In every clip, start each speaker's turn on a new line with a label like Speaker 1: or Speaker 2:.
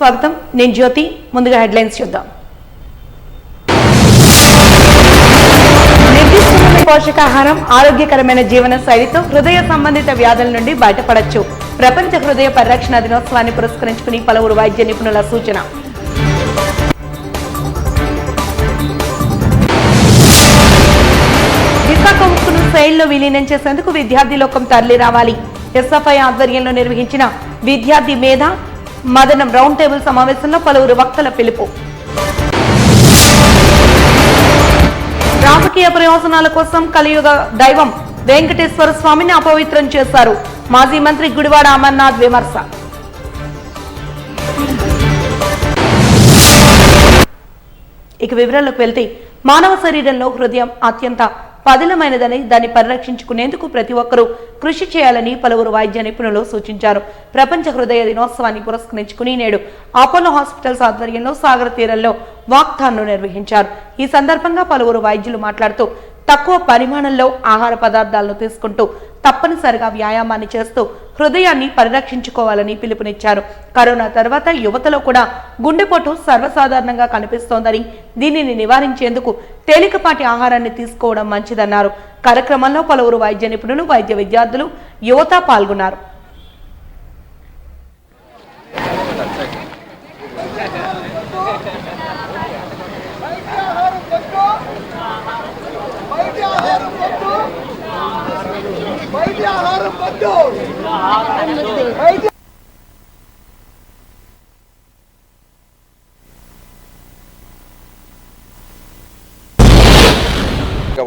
Speaker 1: స్వాగతం. నేను జ్యోతి. ముందుగా హెడ్లైన్స్ చూద్దాం. నిర్దిష్టమైన పోషకాహారం, ఆరోగ్యకరమైన జీవన శైలితో హృదయ సంబంధిత వ్యాధుల నుండి బయటపడొచ్చు. ప్రపంచ హృదయ పరిరక్షణ దినోత్సవాన్ని పురస్కరించుకుని పలువురు వైద్య నిపుణుల సూచన. విశాఖ ఉక్కును శైలిలో విలీనం చేసేందుకు విద్యార్థి లోకం తరలి రావాలి. ఎస్ఎఫ్ఐ ఆధ్వర్యంలో నిర్వహించిన విద్యార్థి మేధ మదనం రౌండ్ టేబుల్ సమావేశంలో పలువురు వక్తల పిలుపు. రాజకీయ ప్రయోజనాల కోసం కలియుగ దైవం వెంకటేశ్వర స్వామిని అపవిత్రం చేశారు. మాజీ మంత్రి గుడివాడ అమర్నాథ్ విమర్శ. ఇక వివరాల్లోకి వెళ్తే, మానవ శరీరంలో హృదయం అత్యంత పదిలమైనదని దాన్ని పరిరక్షించుకునేందుకు ప్రతి ఒక్కరూ కృషి చేయాలని పలువురు వైద్య నిపుణులు సూచించారు. ప్రపంచ హృదయ దినోత్సవాన్ని పురస్కరించుకుని నేడు అపోలో హాస్పిటల్స్ ఆధ్వర్యంలో సాగర తీరంలో వాక్థాన్ను నిర్వహించారు. ఈ సందర్భంగా పలువురు వైద్యులు మాట్లాడుతూ తక్కువ పరిమాణంలో ఆహార పదార్థాలను తీసుకుంటూ తప్పనిసరిగా వ్యాయామాన్ని చేస్తూ హృదయాన్ని పరిరక్షించుకోవాలని పిలుపునిచ్చారు. కరోనా తర్వాత యువతలో కూడా గుండెపోటు సర్వసాధారణంగా కనిపిస్తోందని, దీనిని నివారించేందుకు తేలికపాటి ఆహారాన్ని తీసుకోవడం మంచిదన్నారు. కార్యక్రమంలో పలువురు వైద్య నిపుణులు, వైద్య విద్యార్థులు, యువత పాల్గొన్నారు.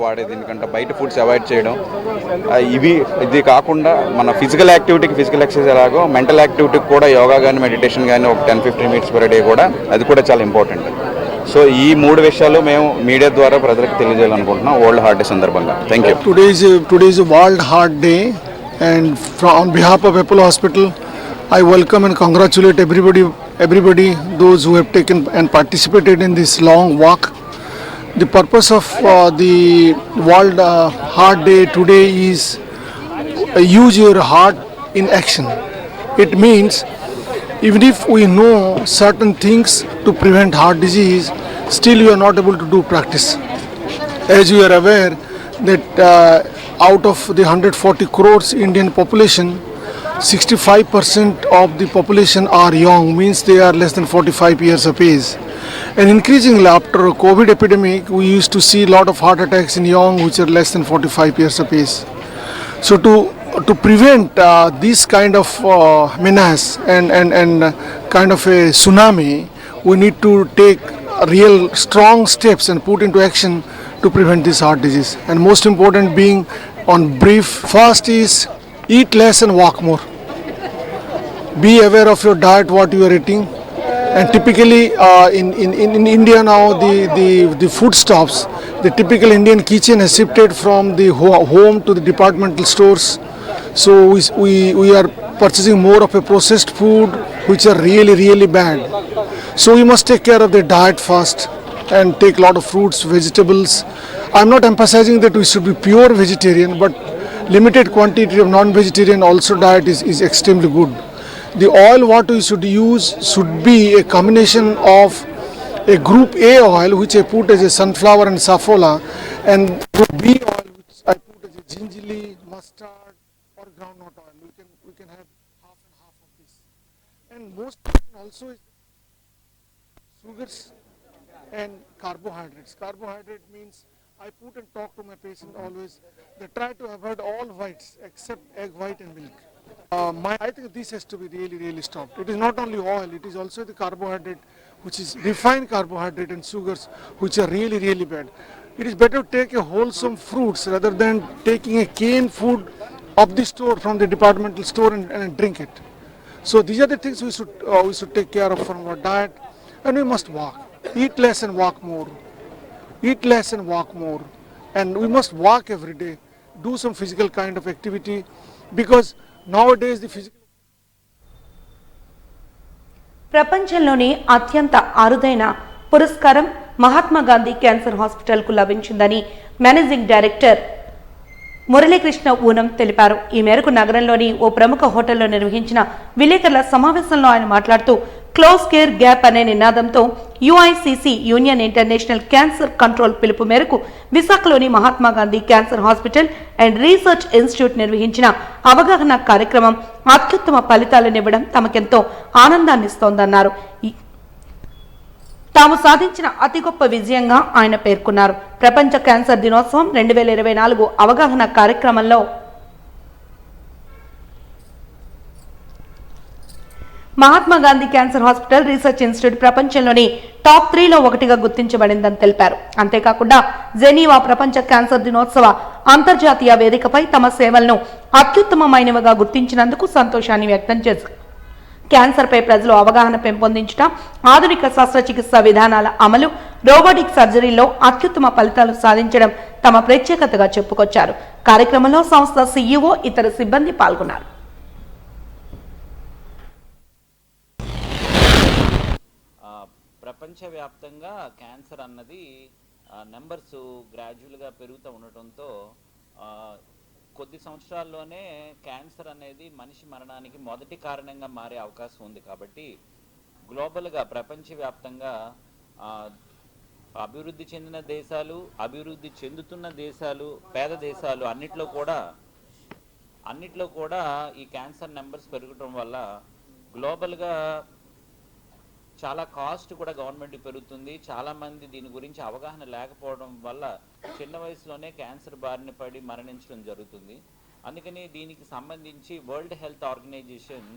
Speaker 2: వాడే దీనికంటే బయట ఫుడ్స్ అవాయిడ్ చేయడం, ఇది కాకుండా మన ఫిజికల్ యాక్టివిటీకి ఫిజికల్ ఎక్సర్సైజ్ ఎలాగో మెంటల్ యాక్టివిటీకి కూడా యోగా కానీ మెడిటేషన్ కానీ ఒక 10-15 మినిట్స్ పర్ డే కూడా అది కూడా చాలా ఇంపార్టెంట్. సో ఈ 3 విషయాలు మేము మీడియా ద్వారా ప్రజలకు తెలియజేయాలనుకుంటున్నాం వరల్డ్ హార్ట్ డే సందర్భంగా. Thank you.
Speaker 3: Today is World Heart Day, and on behalf of Apollo Hospital, I welcome and congratulate everybody, those who have taken and participated in this long walk. The purpose of the World Heart Day today is use your heart in action. It means even if we know certain things to prevent heart disease, still you are not able to do practice. As you are aware that out of the 140 crores Indian population, 65% of the population are young, means they are less than 45 years of age. And increasingly after COVID epidemic, we used to see a lot of heart attacks in young which are less than 45 years of age. So to prevent this kind of menace and kind of a tsunami, we need to take real strong steps and put into action to prevent this heart disease. And most important being on brief, first is eat less and walk more. Be aware of your diet, what you are eating. And typically in India now the food stops, the typical Indian kitchen has shifted from the home to the departmental stores. So we are purchasing more of a processed food which are really bad. So we must take care of the diet first and take a lot of fruits, vegetables. I'm not emphasizing that we should be pure vegetarian, but limited quantity of non-vegetarian also diet is extremely good. The oil what we should use should be a combination of a group A oil which I put as a sunflower and safflower, and group B oil which I put as a gingerly, mustard or groundnut oil. We can have half and half of this. And most also is sugars and carbohydrates. Carbohydrate means I put and talk to my patient always. They try to avoid all whites except egg white and milk. I think this has to be really stopped. It is not only oil, it is also the carbohydrate, which is refined carbohydrate and sugars, which are really bad. It is better to take a wholesome fruits rather than taking a canned food of the store from the departmental store and drink it. So these are the things we should take care of from our diet, and we must walk. Eat less and walk more. Eat less and walk more, and we must walk every day. Do some physical kind of activity, because nowadays the physical.
Speaker 1: ప్రపంచంలోని అత్యంత అరుదైన పురస్కారం Mahatma Gandhi cancer హాస్పిటల్కు లభించిందని managing director Muralikrishna ఊనం తెలిపారు. ఈ మేరకు నగరంలోని ఓ ప్రముఖ హోటల్లో నిర్వహించిన విలేకరుల సమావేశంలో ఆయన మాట్లాడుతూ క్లోజ్ కేర్ గ్యాప్ అనే నినాదంతో యుఐసిసి యూనియన్ ఇంటర్నేషనల్ క్యాన్సర్ కంట్రోల్ పిలుపు మేరకు విశాఖలోని Mahatma Gandhi cancer hospital and research institute నిర్వహించిన అవగాహన కార్యక్రమం అత్యుత్తమ ఫలితాలనివ్వడం తమకెంతో ఆనందాన్నిస్తోందన్నారు. తాము సాధించిన అతి గొప్ప విజయంగా ఆయన పేర్కొన్నారు. ప్రపంచ క్యాన్సర్ దినోత్సవం 2024 అవగాహన కార్యక్రమంలో Mahatma Gandhi cancer hospital research institute ప్రపంచంలోని టాప్ 3లో ఒకటిగా గుర్తించబడిందని తెలిపారు. అంతేకాకుండా జెనీవా ప్రపంచ క్యాన్సర్ దినోత్సవ అంతర్జాతీయ వేదికపై తమ సేవలను అత్యుత్తమమైనవిగా గుర్తించినందుకు సంతోషాన్ని వ్యక్తం చేశారు. క్యాన్సర్పై ప్రజలు అవగాహన పెంపొందించడం, ఆధునిక శస్త్రచికిత్స విధానాల అమలు, రోబోటిక్ సర్జరీలో అత్యుత్తమ ఫలితాలు సాధించడం తమ ప్రత్యేకతగా చెప్పుకొచ్చారు. కార్యక్రమంలో సంస్థ సీఈఓ ఇతర సిబ్బంది పాల్గొన్నారు.
Speaker 4: ప్రపంచవ్యాప్తంగా క్యాన్సర్ అన్నది నెంబర్స్ గ్రాడ్యువల్గా పెరుగుతూ ఉండటంతో కొద్ది సంవత్సరాల్లోనే క్యాన్సర్ అనేది మనిషి మరణానికి మొదటి కారణంగా మారే అవకాశం ఉంది. కాబట్టి గ్లోబల్గా ప్రపంచవ్యాప్తంగా అభివృద్ధి చెందిన దేశాలు, అభివృద్ధి చెందుతున్న దేశాలు, పేద దేశాలు అన్నిట్లో కూడా ఈ క్యాన్సర్ నెంబర్స్ పెరగడం వల్ల గ్లోబల్గా చాలా కాస్ట్ కూడా గవర్నమెంట్ పెరుగుతుంది. చాలామంది దీని గురించి అవగాహన లేకపోవడం వల్ల చిన్న వయసులోనే క్యాన్సర్ బారిన పడి మరణించడం జరుగుతుంది. అందుకని దీనికి సంబంధించి world health organisation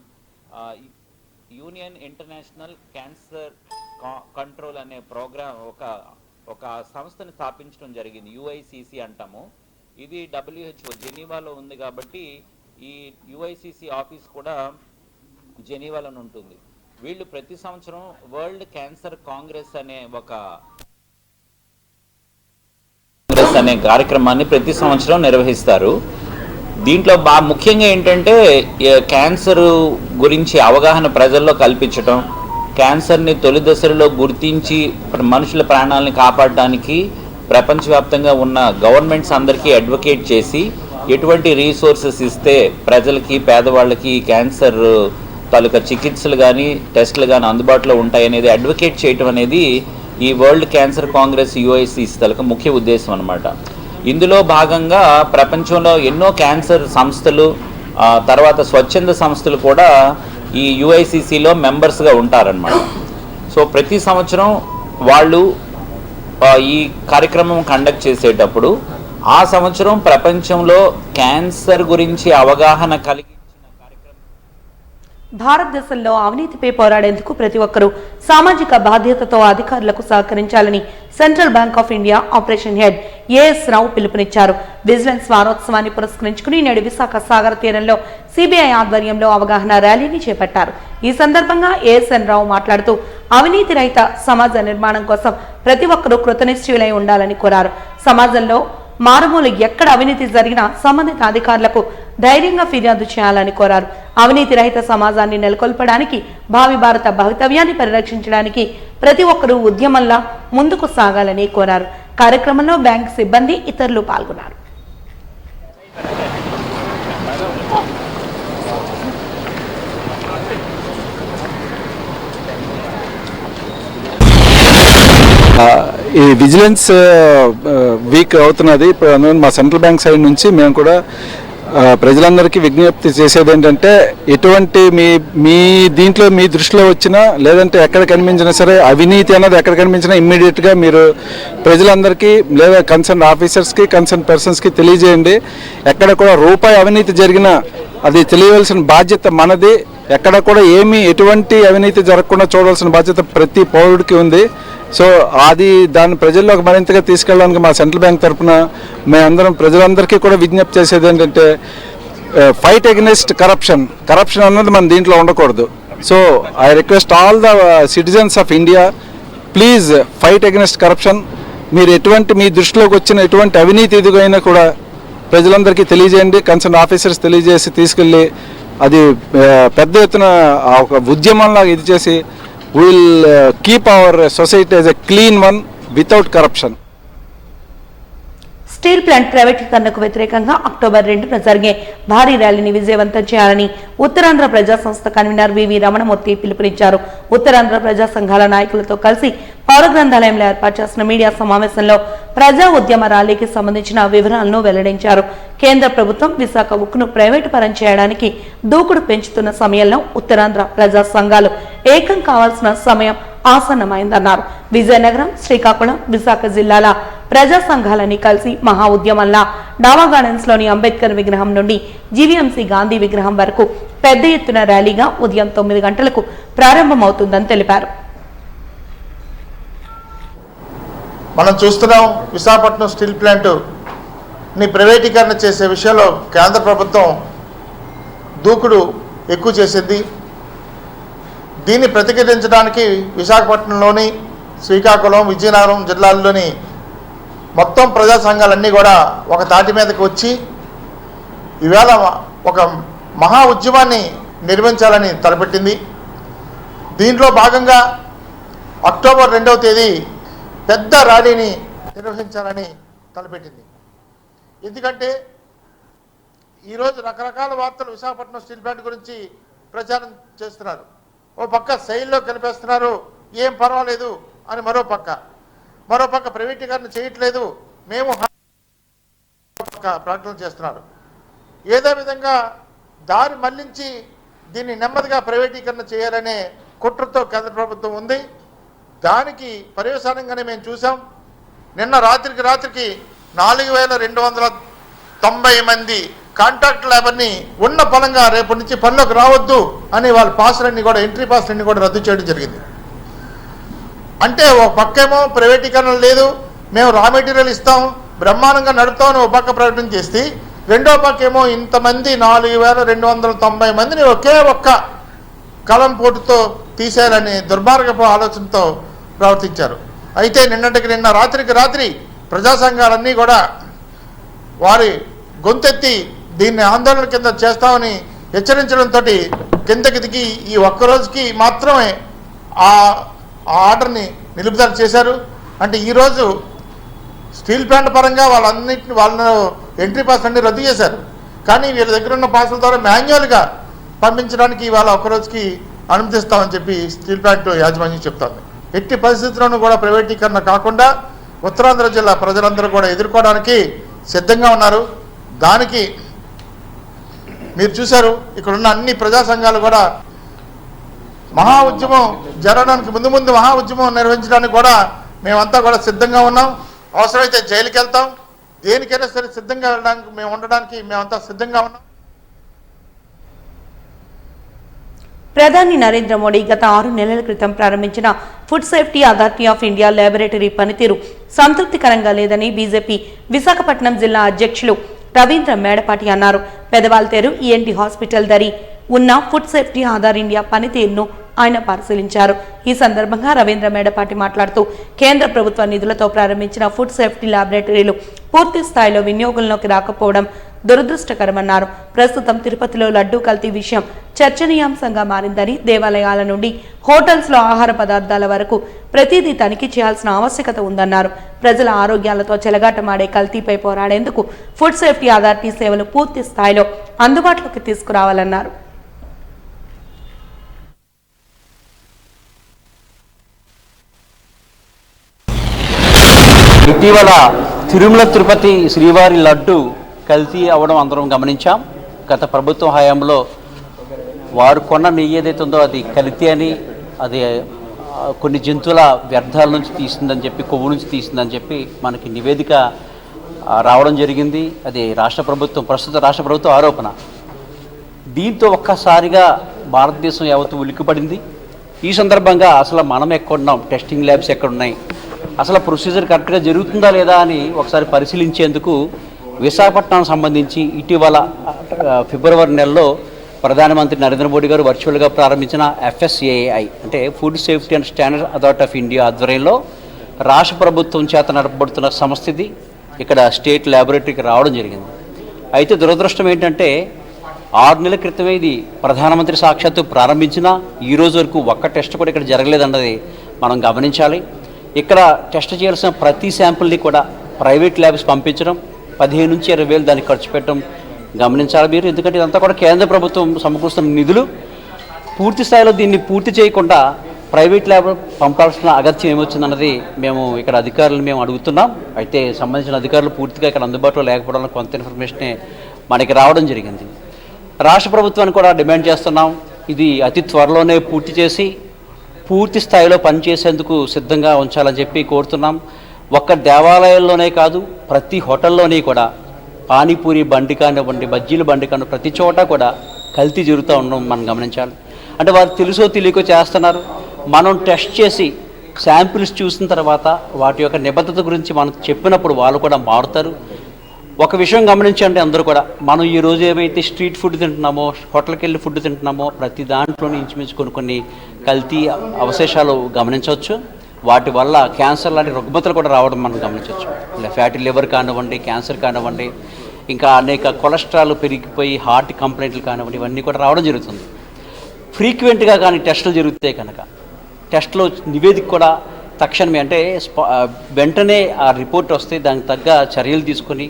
Speaker 4: union international cancer control అనే ప్రోగ్రామ్ ఒక సంస్థను స్థాపించడం జరిగింది. యుఐసిసి అంటాము. ఇది WHO జెనీవాలో ఉంది కాబట్టి ఈ యుఐసిసి ఆఫీస్ కూడా జెనీవాలో ఉంటుంది. వీళ్ళు ప్రతి సంవత్సరం వరల్డ్ క్యాన్సర్ కాంగ్రెస్ అనే కార్యక్రమాన్ని ప్రతి సంవత్సరం నిర్వహిస్తారు. దీంట్లో ముఖ్యంగా ఏంటంటే క్యాన్సర్ గురించి అవగాహన ప్రజల్లో కల్పించడం, క్యాన్సర్ని తొలి దశలో గుర్తించి మనుషుల ప్రాణాలను కాపాడడానికి ప్రపంచవ్యాప్తంగా ఉన్న గవర్నమెంట్స్ అందరికీ అడ్వకేట్ చేసి ఎటువంటి రీసోర్సెస్ ఇస్తే ప్రజలకి, పేదవాళ్ళకి క్యాన్సర్ తాలూకా చికిత్సలు కానీ టెస్టులు కానీ అందుబాటులో ఉంటాయనేది అడ్వకేట్ చేయటం అనేది ఈ వరల్డ్ క్యాన్సర్ కాంగ్రెస్ యుఐసిసి తాలూకా ముఖ్య ఉద్దేశం అన్నమాట. ఇందులో భాగంగా ప్రపంచంలో ఎన్నో క్యాన్సర్ సంస్థలు, తర్వాత స్వచ్ఛంద సంస్థలు కూడా ఈ యుఐసిసిలో మెంబర్స్గా ఉంటారన్నమాట. సో ప్రతి సంవత్సరం వాళ్ళు ఈ కార్యక్రమం కండక్ట్ చేసేటప్పుడు ఆ సంవత్సరం ప్రపంచంలో క్యాన్సర్ గురించి అవగాహన కలిగి
Speaker 1: భారతదేశంలో అవినీతిపై పోరాడేందుకు ప్రతి ఒక్కరూ సామాజిక బాధ్యతతో అధికారులకు సహకరించాలని Central Bank of India operation head A S పిలుపునిచ్చారు. విజిలెన్స్ వారోత్సవాన్ని పురస్కరించుకుని నేడు విశాఖ సాగర తీరంలో సిబిఐ ఆధ్వర్యంలో అవగాహన ర్యాలీని చేపట్టారు. ఈ సందర్భంగా ఏఎస్ఎన్ రావు మాట్లాడుతూ అవినీతి రహిత సమాజ నిర్మాణం కోసం ప్రతి ఒక్కరూ కృతనిశ్చయులై ఉండాలని కోరారు. సమాజంలో మారుమూల ఎక్కడ అవినీతి జరిగినా సంబంధిత అధికారులకు ధైర్యంగా ఫిర్యాదు చేయాలని కోరారు. అవినీతి రహిత సమాజాన్ని నెలకొల్పడానికి, భావి భారత భవితవ్యాన్ని పరిరక్షించడానికి ప్రతి ఒక్కరూ ఉద్యమంలా ముందుకు సాగాలని కోరారు. కార్యక్రమంలో బ్యాంక్ సిబ్బంది ఇతరులు పాల్గొన్నారు.
Speaker 5: ఈ విజిలెన్స్ వీక్ అవుతున్నది. ఇప్పుడు మా సెంట్రల్ బ్యాంక్ సైడ్ నుంచి మేము కూడా ప్రజలందరికీ విజ్ఞప్తి చేసేది ఏంటంటే, ఎటువంటి మీ దీంట్లో మీ దృష్టిలో వచ్చినా లేదంటే ఎక్కడ కనిపించినా సరే అవినీతి అన్నది ఎక్కడ కనిపించినా ఇమ్మీడియట్గా మీరు ప్రజలందరికీ లేదా కన్సర్న్ ఆఫీసర్స్కి, కన్సర్న్ పర్సన్స్కి తెలియజేయండి. ఎక్కడ కూడా రూపాయి అవినీతి జరిగినా అది తెలియవలసిన బాధ్యత మనది. ఎక్కడ కూడా ఎటువంటి అవినీతి జరగకుండా చూడాల్సిన బాధ్యత ప్రతి పౌరుడికి ఉంది. సో దాన్ని ప్రజల్లోకి మరింతగా తీసుకెళ్ళడానికి మా సెంట్రల్ బ్యాంక్ తరఫున మేమందరం ప్రజలందరికీ కూడా విజ్ఞప్తి చేసేది ఏంటంటే, ఫైట్ అగెనిస్ట్ కరప్షన్ అన్నది మన దీంట్లో ఉండకూడదు. So I request all the citizens of India, please fight against corruption. మీరు మీ దృష్టిలోకి వచ్చిన ఎటువంటి అవినీతి ఎదుగైనా కూడా ప్రజలందరికీ తెలియజేయండి. కన్సర్న్ ఆఫీసర్స్ తెలియజేసి తీసుకెళ్ళి అది పెద్ద ఎత్తున ఒక ఉద్యమంలాగా ఇది చేసి we will keep our society as a clean one without corruption.
Speaker 1: Steel plant ప్రైవేటీకరణకు వ్యతిరేకంగా అక్టోబర్ 2న జరిగే భారీ ర్యాలీని విజయవంతం చేయాలని ఉత్తరాంధ్ర ప్రజా సంస్థ కన్వీనర్ వివి రమణమూర్తి పిలుపునిచ్చారు. ఉత్తరాంధ్ర ప్రజా సంఘాల నాయకులతో కలిసి పౌర గ్రంథాలయంలో ఏర్పాటు చేసిన మీడియా సమావేశంలో ప్రజా ఉద్యమ ర్యాలీకి సంబంధించిన వివరాలను వెల్లడించారు. కేంద్ర ప్రభుత్వం విశాఖ ఉక్కును ప్రైవేటు పరం చేయడానికి దూకుడు పెంచుతున్న సమయంలో ఉత్తరాంధ్ర ప్రజా సంఘాలు ఏకం కావాల్సిన సమయం ఆసన్నమైందన్నారు. విజయనగరం, శ్రీకాకుళం, విశాఖ జిల్లాల ప్రజా సంఘాలని కలిసి మహా ఉద్యమంలా డావా గార్డెన్స్ లోని అంబేద్కర్ విగ్రహం నుండి జీవీఎంసీ గాంధీ విగ్రహం వరకు పెద్ద ఎత్తున ర్యాలీగా ఉదయం 9 గంటలకు ప్రారంభమవుతుందని తెలిపారు.
Speaker 6: మనం చూస్తున్నాం, విశాఖపట్నం స్టీల్ ప్లాంట్ ని ప్రైవేటీకరణ చేసే విషయంలో కేంద్ర ప్రభుత్వం దూకుడు ఎక్కువ చేసింది. దీన్ని ప్రతిఘటించడానికి విశాఖపట్నంలోని శ్రీకాకుళం, విజయనగరం జిల్లాల్లోని మొత్తం ప్రజా సంఘాలన్నీ కూడా ఒక తాటి మీదకి వచ్చి ఈవేళ ఒక మహా ఉద్యమాన్ని నిర్మించాలని తలపెట్టింది. దీంట్లో భాగంగా అక్టోబర్ 2వ తేదీ పెద్ద ర్యాలీని నిర్వహించాలని తలపెట్టింది. ఎందుకంటే ఈరోజు రకరకాల వార్తలు విశాఖపట్నం స్టీల్ ప్లాంట్ గురించి ప్రచారం చేస్తున్నారు. ఓ పక్క శైలిలో కలిపేస్తున్నారు, ఏం పర్వాలేదు అని మరో పక్క ప్రైవేటీకరణ చేయట్లేదు, మేము ప్రకటన చేస్తున్నారు. ఏదో విధంగా దారి మళ్లించి దీన్ని నెమ్మదిగా ప్రైవేటీకరణ చేయాలనే కుట్రతో కేంద్ర ప్రభుత్వం ఉంది. దానికి పర్యవసానంగానే మేము చూసాం. నిన్న రాత్రికి 4290 మంది కాంట్రాక్ట్ లేబర్ని ఉన్న పలంగా రేపటి నుంచి పనిలోకి రావద్దు అని వాళ్ళ పాసులన్నీ కూడా, ఎంట్రీ పాసులన్నీ కూడా రద్దు చేయడం జరిగింది. అంటే ఒక పక్కేమో ప్రైవేటీకరణ లేదు, మేము రా మెటీరియల్ ఇస్తాం, బ్రహ్మాండంగా నడుపుతామని ఒక పక్క ప్రకటన చేస్తే, రెండో పక్కేమో ఇంతమంది 4290 మందిని ఒకే ఒక్క కలం పోటుతో తీసేయాలని దుర్మార్గపు ఆలోచనతో ప్రవర్తించారు. అయితే నిన్న రాత్రి ప్రజా సంఘాలన్నీ కూడా వారి గొంతెత్తి దీన్ని ఆందోళన కింద చేస్తామని హెచ్చరించడంతో కిందకి దిగి ఈ ఒక్కరోజుకి మాత్రమే ఆ ఆర్డర్ని నిలుపుదల చేశారు. అంటే ఈరోజు స్టీల్ ప్లాంట్ పరంగా వాళ్ళ ఎంట్రీ పాస్ అన్ని రద్దు చేశారు. కానీ వీళ్ళ దగ్గర ఉన్న పాసుల ద్వారా మాన్యువల్గా పంపించడానికి ఇవాళ ఒక్కరోజుకి అనుమతిస్తామని చెప్పి స్టీల్ ప్లాంట్ యాజమాన్యం చెప్తోంది. ఎట్టి పరిస్థితుల్లోనూ కూడా ప్రైవేటీకరణ కాకుండా ఉత్తరాంధ్ర జిల్లా ప్రజలందరూ కూడా ఎదుర్కోవడానికి సిద్ధంగా ఉన్నారు. దానికి మీరు చూశారు, ఇక్కడున్న అన్ని ప్రజా సంఘాలు కూడా మహా ఉద్యమం జరగడానికి ముందు మహా ఉద్యమం నిర్వహించడానికి కూడా మేమంతా కూడా సిద్ధంగా ఉన్నాం. అవసరమైతే జైలుకి వెళ్తాం, దేనికైనా సరే సిద్ధంగా వెళ్ళడానికి ఉండడానికి మేమంతా సిద్ధంగా ఉన్నాం.
Speaker 1: ప్రధాని నరేంద్ర మోడీ గత 6 నెలల క్రితం ప్రారంభించిన food safety authority of India laboratory పనితీరు సంతృప్తికరంగా లేదని బీజేపీ విశాఖపట్నం జిల్లా అధ్యక్షులు రవీంద్ర మేడపాటి అన్నారు. పెదవాల్తేరు ఈఎన్టీ హాస్పిటల్ దరి ఉన్న ఫుడ్ సేఫ్టీ ఆధార్ ఇండియా పనితీరును ఆయన పరిశీలించారు. ఈ సందర్భంగా రవీంద్ర మేడపాటి మాట్లాడుతూ కేంద్ర ప్రభుత్వ నిధులతో ప్రారంభించిన ఫుడ్ సేఫ్టీ ల్యాబొరేటరీలు పూర్తి స్థాయిలో వినియోగంలోకి రాకపోవడం దురదృష్టకరమన్నారు. ప్రస్తుతం తిరుపతిలో లడ్డూ కల్తీ విషయం చర్చనీయాంశంగా మారిందని, దేవాలయాల నుండి హోటల్స్ లో ఆహార పదార్థాల వరకు ప్రతిదీ తనిఖీ చేయాల్సిన ఆవశ్యకత ఉందన్నారు. ప్రజల ఆరోగ్యాలతో చెలగాటమాడే కల్తీపై పోరాడేందుకు ఫుడ్ సేఫ్టీ అథారిటీ సేవలు పూర్తి స్థాయిలో అందుబాటులోకి తీసుకురావాలన్నారు.
Speaker 7: ఇటీవల తిరుమల తిరుపతి శ్రీవారి లడ్డు కల్తీ అవ్వడం అందరం గమనించాం. గత ప్రభుత్వం హయాంలో వారు కొన్న నెయ్యి ఏదైతే ఉందో అది కల్తీ అని, అది కొన్ని జంతువుల వ్యర్థాల నుంచి తీసిందని చెప్పి, కొవ్వు నుంచి తీసిందని చెప్పి మనకి నివేదిక రావడం జరిగింది. అది ప్రస్తుత రాష్ట్ర ప్రభుత్వం ఆరోపణ. దీంతో ఒక్కసారిగా భారతదేశం యావత్తు ఉలిక్కిపడింది. ఈ సందర్భంగా అసలు మనం ఎక్కడున్నాం, టెస్టింగ్ ల్యాబ్స్ ఎక్కడున్నాయి, అసలు ప్రొసీజర్ కరెక్ట్గా జరుగుతుందా లేదా అని ఒకసారి పరిశీలించేందుకు విశాఖపట్నం సంబంధించి ఇటీవల ఫిబ్రవరి నెలలో ప్రధానమంత్రి నరేంద్ర మోడీ గారు వర్చువల్గా ప్రారంభించిన FSAI అంటే food safety and standard authority of India ఆధ్వర్యంలో రాష్ట్ర ప్రభుత్వం చేత నడపబడుతున్న సంస్థ ఇది. ఇక్కడ స్టేట్ ల్యాబొరేటరీకి రావడం జరిగింది. అయితే దురదృష్టం ఏంటంటే 6 నెలల క్రితమే ఇది ప్రధానమంత్రి సాక్షాత్తు ప్రారంభించినా ఈ రోజు వరకు ఒక్క టెస్ట్ కూడా ఇక్కడ జరగలేదన్నది మనం గమనించాలి. ఇక్కడ టెస్ట్ చేయాల్సిన ప్రతి శాంపుల్ని కూడా ప్రైవేట్ ల్యాబ్స్ పంపించడం, 15 నుంచి 20 వేలు దానికి ఖర్చు పెట్టడం గమనించాలి మీరు. ఎందుకంటే ఇదంతా కూడా కేంద్ర ప్రభుత్వం సమకూరుస్తున్న నిధులు. పూర్తి స్థాయిలో దీన్ని పూర్తి చేయకుండా ప్రైవేట్ ల్యాబ్ పంపాల్సిన అగత్యం ఏమొచ్చిందన్నది మేము ఇక్కడ అధికారులను మేము అడుగుతున్నాం. అయితే సంబంధించిన అధికారులు పూర్తిగా ఇక్కడ అందుబాటులో లేకపోవడం కొంత ఇన్ఫర్మేషనే మనకి రావడం జరిగింది. రాష్ట్ర ప్రభుత్వాన్ని కూడా డిమాండ్ చేస్తున్నాం, ఇది అతి త్వరలోనే పూర్తి చేసి పూర్తి స్థాయిలో పనిచేసేందుకు సిద్ధంగా ఉంచాలని చెప్పి కోరుతున్నాం. ఒక్క దేవాలయాల్లోనే కాదు, ప్రతి హోటల్లోని కూడా పానీపూరి బండి కానివ్వండి, బజ్జీల బండి కానివ్వండి, ప్రతి చోట కూడా కల్తీ జరుగుతూ ఉండడం మనం గమనించాలి. అంటే వారు తెలుసో తెలియకో చేస్తున్నారు. మనం టెస్ట్ చేసి శాంపిల్స్ చూసిన తర్వాత వాటి యొక్క నిబద్ధత గురించి మనం చెప్పినప్పుడు వాళ్ళు కూడా మారుతారు. ఒక విషయం గమనించండి అందరూ కూడా, మనం ఈరోజు ఏమైతే స్ట్రీట్ ఫుడ్ తింటున్నామో, హోటల్కి వెళ్ళి ఫుడ్ తింటున్నామో, ప్రతి దాంట్లోనే ఇంచుమించు కొన్ని కల్తీ అవశేషాలు గమనించవచ్చు. వాటి వల్ల క్యాన్సర్ లాంటి రుగ్మతలు కూడా రావడం మనం గమనించవచ్చు. ఫ్యాటీ లివర్ కానివ్వండి, క్యాన్సర్ కానివ్వండి, ఇంకా అనేక కొలెస్ట్రాల్ పెరిగిపోయి హార్ట్ కంప్లైంట్లు కానివ్వండి, ఇవన్నీ కూడా రావడం జరుగుతుంది. ఫ్రీక్వెంట్గా కానీ టెస్టులు జరుగుతాయి కనుక టెస్ట్లో నివేదిక కూడా తక్షణమే, అంటే వెంటనే ఆ రిపోర్ట్ వస్తే దానికి తగ్గ చర్యలు తీసుకొని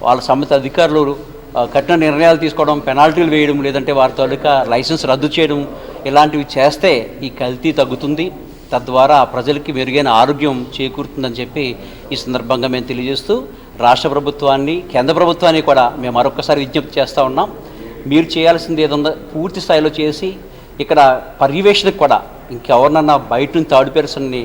Speaker 7: వాళ్ళ సంబంధిత అధికారులు కఠిన నిర్ణయాలు తీసుకోవడం, పెనాల్టీలు వేయడం, లేదంటే వారి తాలూకా లైసెన్స్ రద్దు చేయడం, ఇలాంటివి చేస్తే ఈ కల్తీ తగ్గుతుంది. తద్వారా ప్రజలకి మెరుగైన ఆరోగ్యం చేకూరుతుందని చెప్పి ఈ సందర్భంగా మేము తెలియజేస్తూ రాష్ట్ర ప్రభుత్వాన్ని, కేంద్ర ప్రభుత్వాన్ని కూడా మేము మరొకసారి విజ్ఞప్తి చేస్తూ ఉన్నాం. మీరు చేయాల్సింది ఏదో పూర్తి స్థాయిలో చేసి ఇక్కడ పర్యవేక్షణకు కూడా ఇంకెవరినన్నా బయట నుంచి థర్డ్ పర్సన్ని.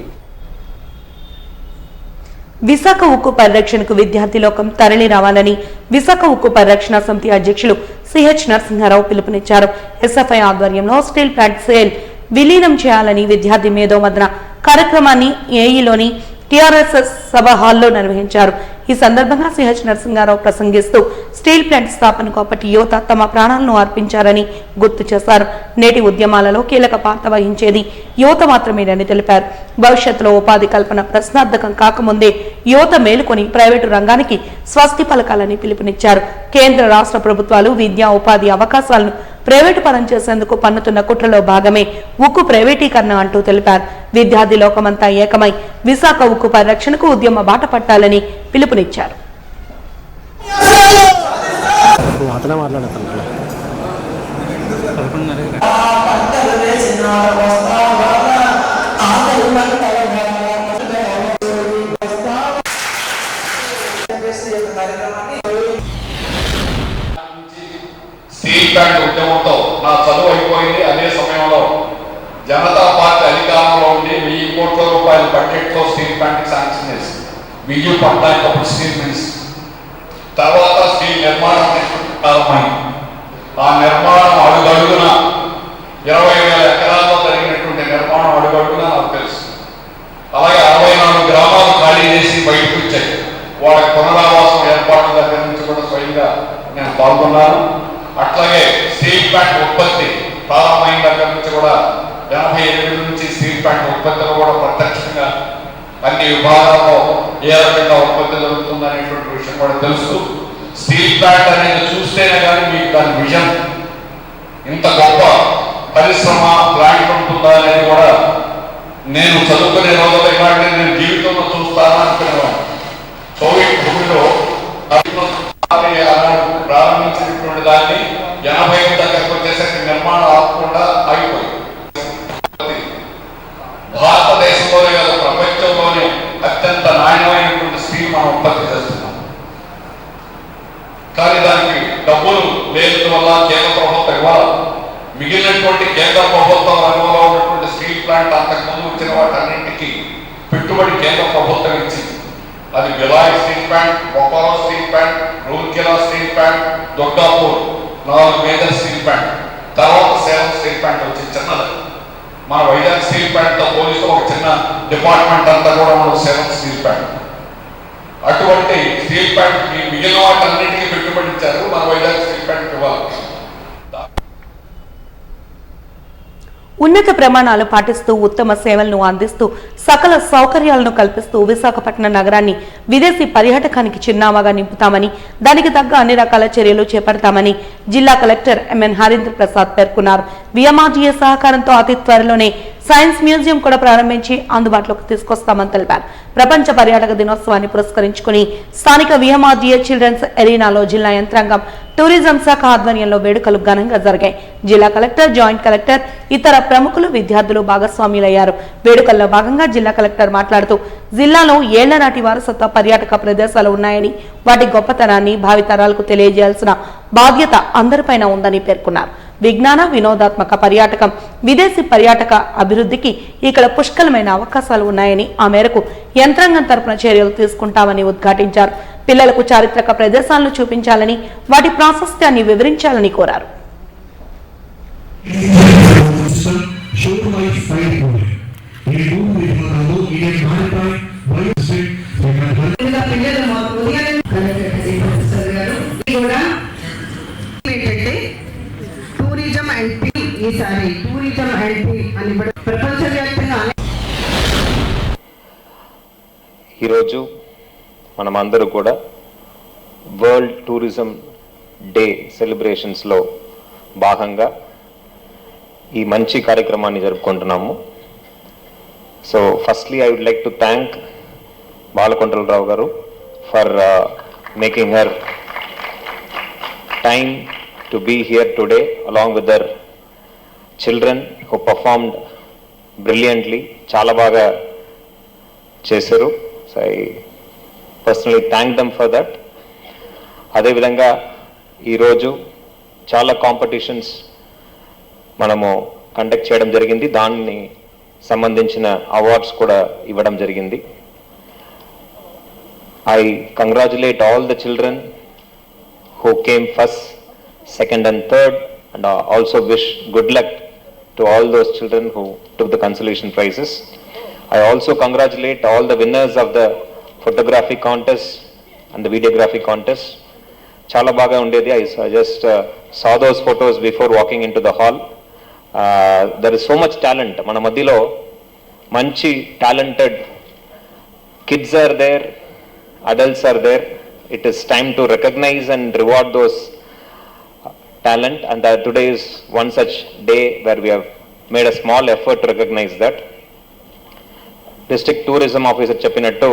Speaker 1: విశాఖ ఉక్కు పరిరక్షణకు విద్యార్థి లోకం తరలి రావాలని విశాఖ ఉక్కు పరిరక్షణ సమితి అధ్యక్షులు సిహెచ్ నరసింహారావు పిలుపునిచ్చారు. ఎస్ఎఫ్ఐ ఆధ్వర్యంలో స్టీల్ ప్లాంట్ సేల్ విలీనం చేయాలని విద్యార్థి మేధోమథన కార్యక్రమాన్ని ఏఈలోని టీఆర్ఎస్ సభ హాల్లో నిర్వహించారు. ఈ సందర్భంగా సిహెచ్ నరసింహారావు ప్రసంగిస్తూ స్టీల్ ప్లాంట్ స్థాపనకు అప్పటి యువత తమ ప్రాణాలను అర్పించారని గుర్తు చేశారు. నేటి ఉద్యమాలలో కీలక పాత్ర వహించేది యువత మాత్రమేనని తెలిపారు. భవిష్యత్తులో ఉపాధి కల్పన ప్రశ్నార్థకం కాకముందే యువత మేలుకొని ప్రైవేటు రంగానికి స్వస్తి పలకాలని పిలుపునిచ్చారు. కేంద్ర రాష్ట్ర ప్రభుత్వాలు విద్యా ఉపాధి అవకాశాలను ప్రైవేటు పరం చేసేందుకు పన్నుతున్న కుట్రలో భాగమే ఉక్కు ప్రైవేటీకరణ అంటూ తెలిపారు. విద్యార్థి లోకమంతా ఏకమై విశాఖ ఉక్కు పరిరక్షణకు ఉద్యమ బాట పట్టాలని పిలుపునిచ్చారు.
Speaker 8: స్టీల్ ప్లాంట్ ఉద్యమంతో నా చదువు అయిపోయింది. అదే సమయంలో జనతా పార్టీ అధికారంలో ఉండి 1000 కోట్ల రూపాయల బడ్జెట్తో స్టీల్ ప్లాంట్కి శాంక్షన్ చేసింది. విజయ్ పట్నాయక్ అప్పుడు స్టీల్ మినిస్టర్. తర్వాత స్టీల్ నిర్మాణం ప్రారంభమైంది. ఆ నిర్మాణం అడుగడుగున 20,000 ఎకరాల్లో జరిగినటువంటి నిర్మాణం అడుగడుగున నాకు తెలుసు. అలాగే 64 గ్రామాలు ఖాళీ చేసి బయటకు వచ్చాయి. వాళ్ళకి పునరావాసం ఏర్పాట్ల దగ్గర నుంచి కూడా స్వయంగా నేను పాల్గొన్నాను. అట్లాగే స్టీల్ ప్లాంట్ ఉత్పత్తి ప్రారంభమైన దగ్గర నుంచి కూడా 88 నుంచి స్టీల్ ప్లాంట్ ఉత్పత్తిలో కూడా ప్రత్యక్షంగా అన్ని విభాగాల్లో ఏ రకంగా ఉత్పత్తి జరుగుతుందనేటువంటి విషయం కూడా తెలుసు. స్టీల్ ప్లాంట్ అనేది చూస్తేనే కానీ మీకు దాని విజన్, ఇంత గొప్ప పరిశ్రమ ప్లాంట్ ఉంటుందా అనేది కూడా నేను చదువుకునే రోజుల్లో ఇలాంటి నేను జీవితంలో చూస్తాను అనుకునేవాడిని. సోవియట్ భూమిలో ప్రారంభించినటువంటి దాన్ని 80 దగ్గరకు వచ్చేసరికి నిర్మాణం ఆపకుండా ఆగిపోయింది. భారతదేశంలోనే కాదు ప్రపంచంలోనే అత్యంత నాణ్యమైనటువంటి స్టీల్ మనం ఉత్పత్తి చేస్తున్నాం. కానీ దానికి డబ్బులు లేని వల్ల కేంద్ర ప్రభుత్వం ఇవ్వాలి. మిగిలినటువంటి కేంద్ర ప్రభుత్వం రంగంలో ఉన్నటువంటి స్టీల్ ప్లాంట్ అంతకుముందు వచ్చిన వాటన్నింటికి పెట్టుబడి కేంద్ర ప్రభుత్వం ఇచ్చింది. అది బిలాయ్ స్టీల్ ప్లాంట్, బొప్పాలో steel plant, Rourkela steel plant, Durgapur 4 major steel plant. తర్వాత సేలం స్టీల్ ప్లాంట్ వచ్చి చిన్నది. మన వైజాగ్ స్టీల్ ప్లాంట్ తో పోలిస్తే ఒక చిన్న డిపార్ట్మెంట్ అంతా కూడా మన సేలం స్టీల్ ప్లాంట్. అటువంటి స్టీల్ ప్లాంట్ మిగిలిన వాటన్నింటికి పెట్టుబడి ఇచ్చారు. మన వైజాగ్ స్టీల్ ప్లాంట్ ఇవ్వాలి.
Speaker 1: ఉన్నత ప్రమాణాలు పాటిస్తూ ఉత్తమ సేవలను అందిస్తూ సకల సౌకర్యాలను కల్పిస్తూ విశాఖపట్నం నగరాన్ని విదేశీ పర్యాటకానికి చిరునామాగా నింపుతామని దానికి తగ్గ అన్ని రకాల చర్యలు చేపడతామని జిల్లా కలెక్టర్ ఎంఎన్ హరీంద్ర ప్రసాద్ పేర్కొన్నారు. విఎంఆర్డీఏ సహకారంతో అతి త్వరలోనే సైన్స్ మ్యూజియం కూడా ప్రారంభించి అందుబాటులోకి తీసుకొస్తామని తెలిపారు. ప్రపంచ పర్యాటక దినోత్సవాన్ని పురస్కరించుకుని స్థానిక విఎంఆర్డీఏ చిల్డ్రన్స్ ఎరీనాలో జిల్లా యంత్రాంగం, టూరిజం శాఖ ఆధ్వర్యంలో వేడుకలు ఘనంగా జరిగాయి. జిల్లా కలెక్టర్, జాయింట్ కలెక్టర్, ఇతర ప్రముఖులు, విద్యార్థులు భాగస్వాములయ్యారు. వేడుకల్లో భాగంగా జిల్లా కలెక్టర్ మాట్లాడుతూ జిల్లాలో ఏళ్ల నాటి వారసత్వ పర్యాటక ప్రదేశాలు ఉన్నాయని వాటి గొప్పతనాన్ని భావితరాలకు తెలియజేయాల్సిన బాధ్యత అందరిపైన ఉందని పేర్కొన్నారు. విజ్ఞాన, వినోదాత్మక పర్యాటకం, విదేశీ పర్యాటక అభివృద్ధికి ఇక్కడ పుష్కలమైన అవకాశాలు ఉన్నాయని, ఆ మేరకు యంత్రాంగం తరపున చర్యలు తీసుకుంటామని ఉద్ఘాటించారు. పిల్లలకు చారిత్రక ప్రదేశాలను చూపించాలని, వాటి ప్రాశస్త్యాన్ని వివరించాలని కోరారు.
Speaker 9: టూరిజం అండ్ ఈసారి టూరిజం అండ్ అని ప్రపంచవ్యాప్తంగా
Speaker 10: ఈరోజు మనమందరూ కూడా వరల్డ్ టూరిజం డే సెలబ్రేషన్స్లో భాగంగా ఈ మంచి కార్యక్రమాన్ని జరుపుకుంటున్నాము. So firstly I would like to thank Balakondalarao గారు for making her time to be here today along with their children who performed brilliantly. చాలా బాగా చేశారు. So I personally thank them for that. అదేవిధంగా ఈరోజు చాలా కాంపిటీషన్స్ మనము కండక్ట్ చేయడం జరిగింది. దాన్ని సంబంధించిన అవార్డ్స్ కూడా ఇవ్వడం జరిగింది. I congratulate all the children who came first, second and third, and also wish good luck to all those children who took the consolation prizes. I also congratulate all the winners of the photography contest and the videography contest. Chala baga undedi. I just saw those photos before walking into the hall. There is so much talent. Mana madhilo manchi talented kids are there, adults are there. It is time to recognize and reward those talent, and today is one such day where we have made a small effort to recognize that. District Tourism Officer చెప్పినట్టు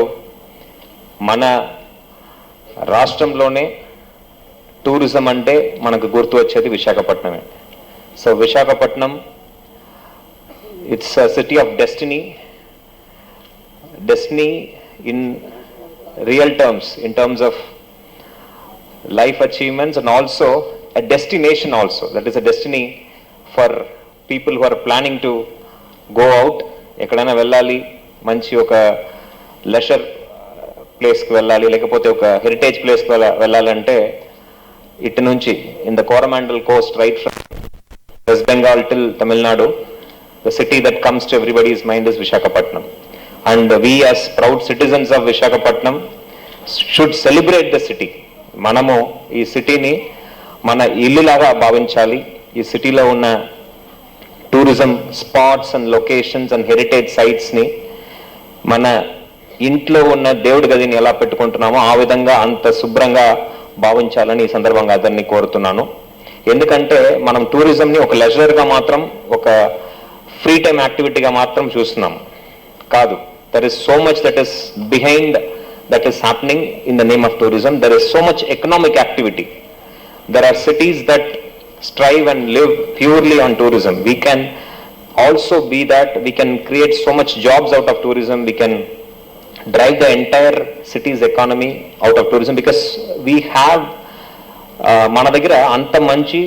Speaker 10: మన రాష్ట్రంలోనే tourism అంటే మనకు గుర్తు వచ్చేది విశాఖపట్నమే. So Visakhapatnam it's a city of destiny in real terms, in terms of life achievements, and also a destination also. That is a destiny for people who are planning to go out. ఎక్కడైనా వెళ్ళాలి, మంచి ఒక లెషర్ ప్లేస్కి వెళ్ళాలి, లేకపోతే ఒక heritage ప్లేస్కి వెళ్ళాలంటే ఇటు నుంచి in the Coromandel Coast right from west Bengal till Tamil Nadu, the city that comes to everybody's mind is Visakhapatnam. And we as proud citizens of Visakhapatnam should celebrate the city. మనము ఈ సిటీని మన ఇల్లులాగా భావించాలి. ఈ సిటీలో ఉన్న tourism spots and locations and heritage సైట్స్ని మన ఇంట్లో ఉన్న దేవుడి గదిని ఎలా పెట్టుకుంటున్నామో ఆ విధంగా అంత శుభ్రంగా భావించాలని ఈ సందర్భంగా అందరినీ కోరుతున్నాను. ఎందుకంటే మనం టూరిజంని ఒక లెజర్గా మాత్రం, ఒక ఫ్రీ టైం యాక్టివిటీగా మాత్రం చూస్తున్నాం కాదు. There is so much that is behind, that is happening in the name of tourism. There is so much economic activity. There are cities that strive and live purely on tourism. We can also be that. We can create so much jobs out of tourism. We can drive the entire city's economy out of tourism because we have మన దగ్గర అంత మంచి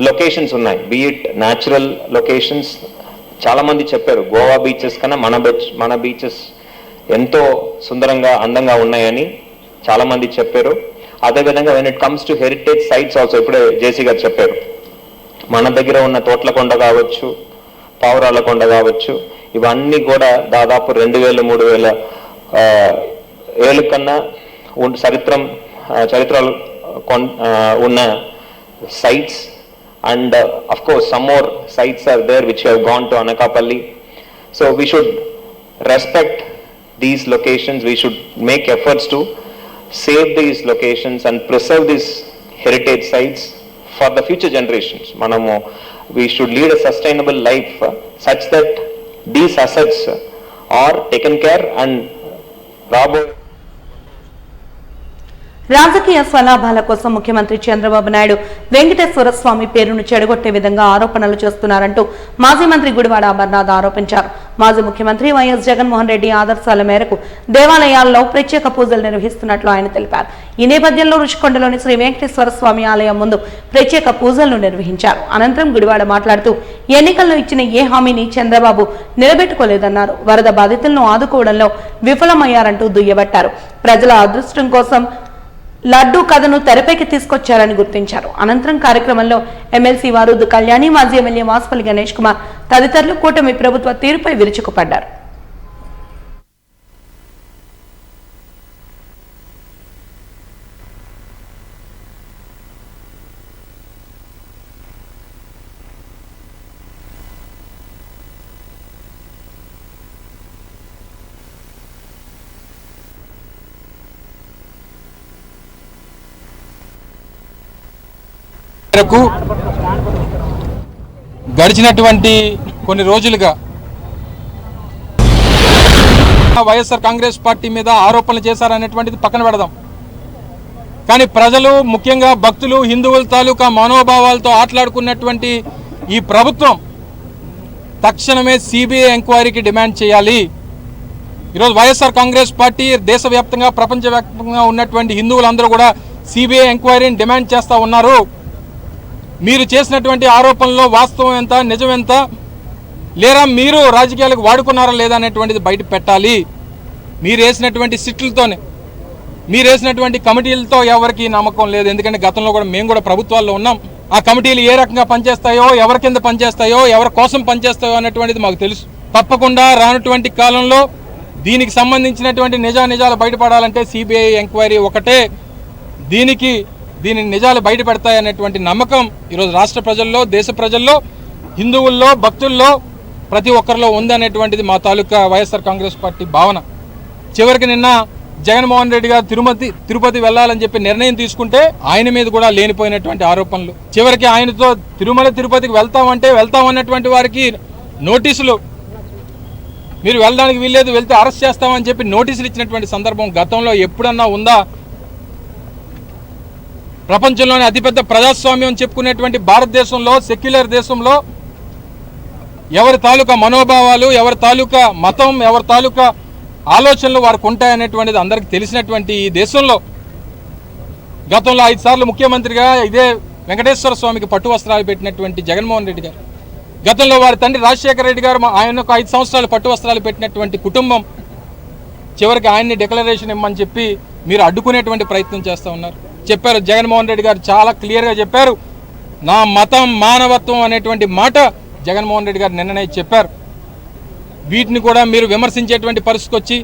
Speaker 10: locations ఉన్నాయి. be it natural locations. చాలా మంది చెప్పారు Goa beaches కన్నా మన బీచెస్ ఎంతో సుందరంగా, అందంగా ఉన్నాయని చాలా మంది చెప్పారు. అదేవిధంగా when it comes to heritage sites also, ఇప్పుడే జేసీ గారు చెప్పారు, మన దగ్గర ఉన్న తోట్లకొండ కావచ్చు, పావురాలకొండ కావచ్చు, ఇవన్నీ కూడా దాదాపు 2000-3000 ఏళ్ళ కన్నా చరిత్రలు ఉన్న sites, and of course some more sites are there which have gone to Anakapalli. So we should respect these locations, we should make efforts to save these locations and preserve these heritage sites for the future generations. We should lead a sustainable life such that these assets are taken care and
Speaker 1: రాజకీయ స్వలాభాల కోసం ముఖ్యమంత్రి చంద్రబాబు నాయుడు వెంకటేశ్వర స్వామి పేరును చెడగొట్టే విధంగా ఆరోపణలు చేస్తున్నారంటూ మాజీ మంత్రి గుడివాడ అమర్నాథ్ ఆరోపించారు. మాజీ ముఖ్యమంత్రి వైఎస్ జగన్మోహన్ రెడ్డి ఆదర్శాల మేరకు దేవాలయాల్లో ప్రత్యేక పూజలు నిర్వహిస్తున్నట్లు ఆయన తెలిపారు. ఈ నేపథ్యంలో రుషికొండలోని శ్రీ వెంకటేశ్వర స్వామి ఆలయం ముందు ప్రత్యేక పూజలను నిర్వహించారు. అనంతరం గుడివాడ మాట్లాడుతూ ఎన్నికల్లో ఇచ్చిన ఏ హామీని చంద్రబాబు నిలబెట్టుకోలేదన్నారు. వరద బాధితులను ఆదుకోవడంలో విఫలమయ్యారంటూ దుయ్యబట్టారు. ప్రజల అదృష్టం కోసం లడ్డూ కథను తెరపైకి తీసుకొచ్చారని గుర్తించారు. అనంతరం కార్యక్రమంలో ఎమ్మెల్సీ వారుద్దు కళ్యాణి, మాజీ ఎమ్మెల్యే వాసుపల్లి గణేష్ కుమార్ తదితరులు కూటమి ప్రభుత్వ తీరుపై విరుచుకుపడ్డారు.
Speaker 11: గడిచినటువంటి కొన్ని రోజులుగా వైఎస్ఆర్ కాంగ్రెస్ పార్టీ మీద ఆరోపణలు చేశారనేటువంటిది పక్కన పెడదాం. కానీ ప్రజలు, ముఖ్యంగా భక్తులు, హిందువుల తాలూకా మనోభావాలతో ఆటలాడుకున్నటువంటి ఈ ప్రభుత్వం తక్షణమే సిబిఐ ఎంక్వైరీకి డిమాండ్ చేయాలి. ఈరోజు వైఎస్ఆర్ కాంగ్రెస్ పార్టీ దేశవ్యాప్తంగా, ప్రపంచవ్యాప్తంగా ఉన్నటువంటి హిందువులందరూ కూడా సిబిఐ ఎంక్వైరీని డిమాండ్ చేస్తూ ఉన్నారు. మీరు చేసినటువంటి ఆరోపణలో వాస్తవం ఎంత, నిజం ఎంత, లేదా మీరు రాజకీయాలకు వాడుకున్నారా లేదా అనేటువంటిది బయట పెట్టాలి. మీరు వేసినటువంటి సిట్లతోనే, మీరు వేసినటువంటి కమిటీలతో ఎవరికి నమ్మకం లేదు. ఎందుకంటే గతంలో కూడా మేము కూడా ప్రభుత్వాల్లో ఉన్నాం. ఆ కమిటీలు ఏ రకంగా పనిచేస్తాయో, ఎవరి కింద పనిచేస్తాయో, ఎవరి కోసం పనిచేస్తాయో అనేటువంటిది మాకు తెలుసు. తప్పకుండా రానటువంటి కాలంలో దీనికి సంబంధించినటువంటి నిజాలు బయటపడాలంటే సిబిఐ ఎంక్వైరీ ఒకటే దీని నిజాలు బయట పెడతాయనేటువంటి నమ్మకం ఈరోజు రాష్ట్ర ప్రజల్లో, దేశ ప్రజల్లో, హిందువుల్లో, భక్తుల్లో ప్రతి ఒక్కరిలో ఉందనేటువంటిది మా తాలూకా వైఎస్ఆర్ కాంగ్రెస్ పార్టీ భావన. చివరికి నిన్న జగన్మోహన్ రెడ్డి గారు తిరుపతి వెళ్ళాలని చెప్పి నిర్ణయం తీసుకుంటే ఆయన మీద కూడా లేనిపోయినటువంటి ఆరోపణలు. చివరికి ఆయనతో తిరుపతికి వెళ్తామన్నటువంటి వారికి నోటీసులు, మీరు వెళ్ళడానికి వీల్లేదు, వెళ్తే అరెస్ట్ చేస్తామని చెప్పి నోటీసులు ఇచ్చినటువంటి సందర్భం గతంలో ఎప్పుడన్నా ఉందా? ప్రపంచంలోని అతిపెద్ద ప్రజాస్వామ్యం చెప్పుకునేటువంటి భారతదేశంలో, సెక్యులర్ దేశంలో ఎవరి తాలూకా మనోభావాలు, ఎవరి తాలూకా మతం, ఎవరి తాలూకా ఆలోచనలు వారికి ఉంటాయనేటువంటిది అందరికీ తెలిసినటువంటి ఈ దేశంలో గతంలో 5 సార్లు ముఖ్యమంత్రిగా ఇదే వెంకటేశ్వర స్వామికి పట్టు వస్త్రాలు పెట్టినటువంటి జగన్మోహన్ రెడ్డి గారు, గతంలో వారి తండ్రి రాజశేఖర రెడ్డి గారు ఆయనకు 5 సంవత్సరాలు పట్టు వస్త్రాలు పెట్టినటువంటి కుటుంబం చివరికి ఆయన్ని డిక్లరేషన్ ఇవ్వమని చెప్పి మీరు అడ్డుకునేటువంటి ప్రయత్నం చేస్తూ ఉన్నారు. చెప్పారు జగన్మోహన్ రెడ్డి గారు, చాలా క్లియర్గా చెప్పారు. నా మతం మానవత్వం అనేటువంటి మాట జగన్మోహన్ రెడ్డి గారు నిన్ననే చెప్పారు. వీటిని కూడా మీరు విమర్శించేటువంటి పరిస్థితికి వచ్చి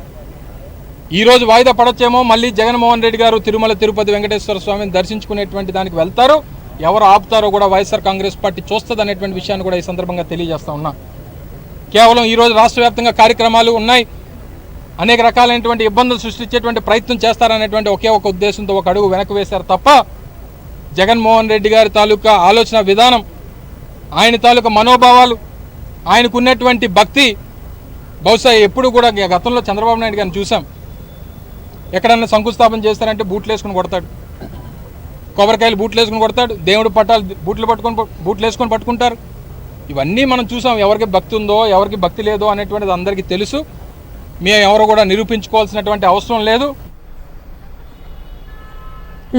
Speaker 11: ఈరోజు వాయిదా పడొచ్చేమో, మళ్ళీ జగన్మోహన్ రెడ్డి గారు తిరుపతి వెంకటేశ్వర స్వామిని దర్శించుకునేటువంటి దానికి వెళ్తారు. ఎవరు ఆపుతారో కూడా వైఎస్ఆర్ కాంగ్రెస్ పార్టీ చూస్తుంది అనేటువంటి విషయాన్ని కూడా ఈ సందర్భంగా తెలియజేస్తా ఉన్నా. కేవలం ఈరోజు రాష్ట్ర వ్యాప్తంగా కార్యక్రమాలు ఉన్నాయి, అనేక రకాలైనటువంటి ఇబ్బందులు సృష్టించేటువంటి ప్రయత్నం చేస్తారనేటువంటి ఒకే ఒక ఉద్దేశంతో ఒక అడుగు వెనక్కి వేశారు తప్ప జగన్మోహన్ రెడ్డి గారి తాలూకా ఆలోచన విధానం, ఆయన తాలూకా మనోభావాలు, ఆయనకున్నటువంటి భక్తి బహుశా ఎప్పుడు కూడా గతంలో చంద్రబాబు నాయుడు గారిని చూసాం. ఎక్కడన్నా శంకుస్థాపన చేస్తారంటే బూట్లు వేసుకుని కొడతాడు, కొబ్బరికాయలు బూట్లు వేసుకుని కొడతాడు, దేవుడు పట్టాలు బూట్లు వేసుకొని పట్టుకుంటారు. ఇవన్నీ మనం చూసాం. ఎవరికి భక్తి ఉందో, ఎవరికి భక్తి లేదో అనేటువంటిది అందరికీ తెలుసు. మేము ఎవరు కూడా నిరూపించుకోవాల్సినటువంటి అవసరం లేదు.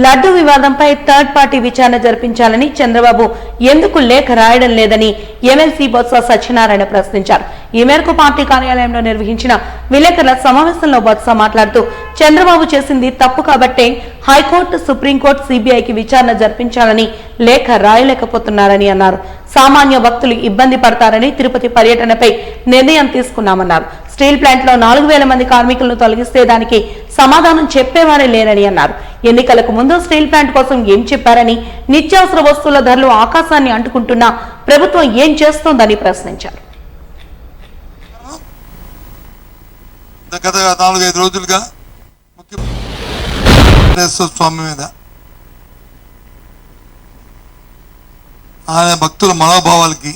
Speaker 1: లడ్డు వివాదంపై థర్డ్ పార్టీ విచారణ జరిపించాలని చంద్రబాబు ఎందుకు లేఖ రాయడం లేదని ఎమ్మెల్సీ బొత్స సత్యనారాయణ ప్రశ్నించారు. ఈ మేరకు పార్టీ కార్యాలయంలో నిర్వహించిన విలేకరుల సమావేశంలో బొత్స మాట్లాడుతూ చంద్రబాబు చేసింది తప్పు కాబట్టే హైకోర్టు, సుప్రీంకోర్టు, సిబిఐకి విచారణ జరిపించాలని లేఖ రాయలేకపోతున్నారని అన్నారు. సామాన్య భక్తులు ఇబ్బంది పడతారని తిరుపతి పర్యటనపై నిర్ణయం తీసుకున్నామన్నారు. స్టీల్ ప్లాంట్ లో 4,000 మంది కార్మికులను తొలగిస్తే దానికి సమాధానం చెప్పేవారే లేరని అన్నారు. ఎన్నికలకు ముందు స్టీల్ ప్లాంట్ కోసం ఏం చెప్పారని, నిత్యావసర వస్తువుల ధరలు ఆకాశాన్ని అంటుకుంటున్నా ప్రభుత్వం ఏం చేస్తోందని ప్రశ్నించారు.
Speaker 6: గత 4-5 రోజులుగా ముఖ్యమంత్రి స్వామి మీద ఆయన భక్తుల మనోభావాలకి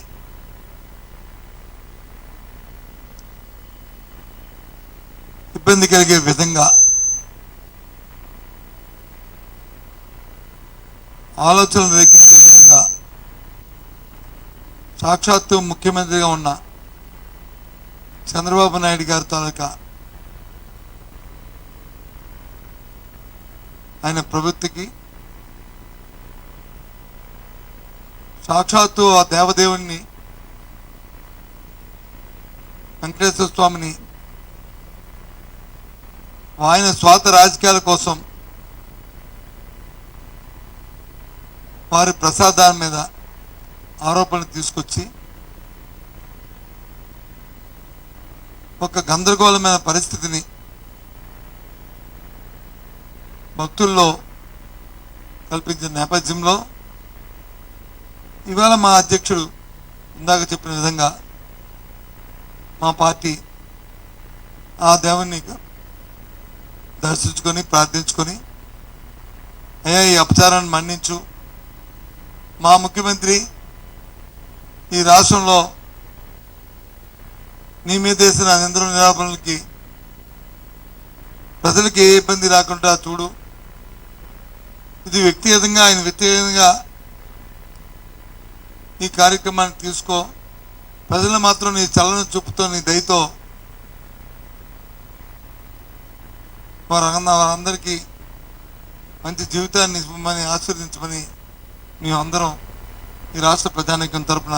Speaker 6: ఇబ్బంది కలిగే విధంగా ఆలోచనలు రేకించే విధంగా సాక్షాత్తు ముఖ్యమంత్రిగా ఉన్న చంద్రబాబు నాయుడు గారి తాలూకా ఆయన ప్రవృత్తికి సాక్షాత్తు ఆ దేవదేవుణ్ణి వెంకటేశ్వర స్వామిని ఆయన స్వార్థ రాజకీయాల కోసం వారి ప్రసాదాల మీద ఆరోపణలు తీసుకొచ్చి ఒక గందరగోళమైన పరిస్థితిని భక్తుల్లో కల్పించిన నేపథ్యంలో ఇవాళ మా అధ్యక్షుడు ఇందాక చెప్పిన విధంగా మా పార్టీ ఆ దేవుణ్ణి దర్శించుకొని ప్రార్థించుకొని అయ్యా ఈ అపచారాన్ని మన్నించు, మా ముఖ్యమంత్రి ఈ రాష్ట్రంలో నీ మీద వేసిన నిందల నిరాపణలకి ప్రజలకి ఏ ఇబ్బంది రాకుండా చూడు, ఇది వ్యక్తిగతంగా ఆయన వ్యక్తిగతంగా ఈ కార్యక్రమాన్ని తీసుకో, ప్రజలు మాత్రం నీ చల్లని చూపుతో నీ దయతో వారందరికీ మంచి జీవితాన్ని ఇవ్వమని ఆశీర్వదించమని మేమందరం ఈ రాష్ట్ర ప్రజానీకం తరఫున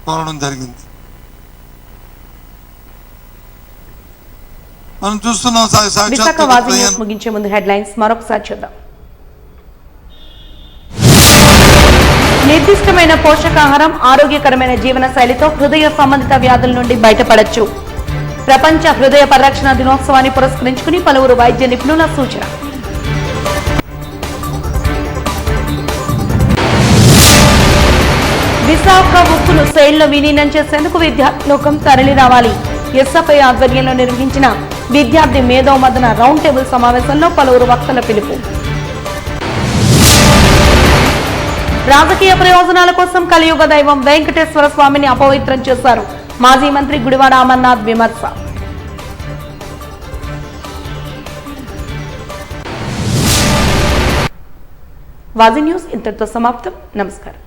Speaker 6: కోరడం జరిగింది. మనం చూస్తున్నాం
Speaker 1: ముగించే ముందు హెడ్లైన్స్ మరొకసారి చూద్దాం. నిర్దిష్టమైన పోషకాహారం, ఆరోగ్యకరమైన జీవన శైలితో హృదయ సంబంధిత వ్యాధుల నుండి బయటపడొచ్చు. ప్రపంచ హృదయ పరిరక్షణ దినోత్సవాన్ని పురస్కరించుకుని పలువురు వైద్య నిపుణుల సూచన. విశాఖ ఉక్కును సెయిల్లో విలీనం చేసేందుకు విద్యార్థులోకం తరలి రావాలి. ఎస్ఎఫ్ఐ ఆధ్వర్యంలో నిర్వహించిన విద్యార్థి మేధోమథన రౌండ్ టేబుల్ సమావేశంలో పలువురు వక్తల పిలుపు. రాజకీయ ప్రయోజనాల కోసం కలియుగ దైవం వెంకటేశ్వర స్వామిని అపవిత్రం చేశారు. మాజీ మంత్రి గుడివాడ అమర్నాథ్ విమర్శ. వాజీ న్యూస్ ఇంతటితో సమాప్తం. నమస్కారం.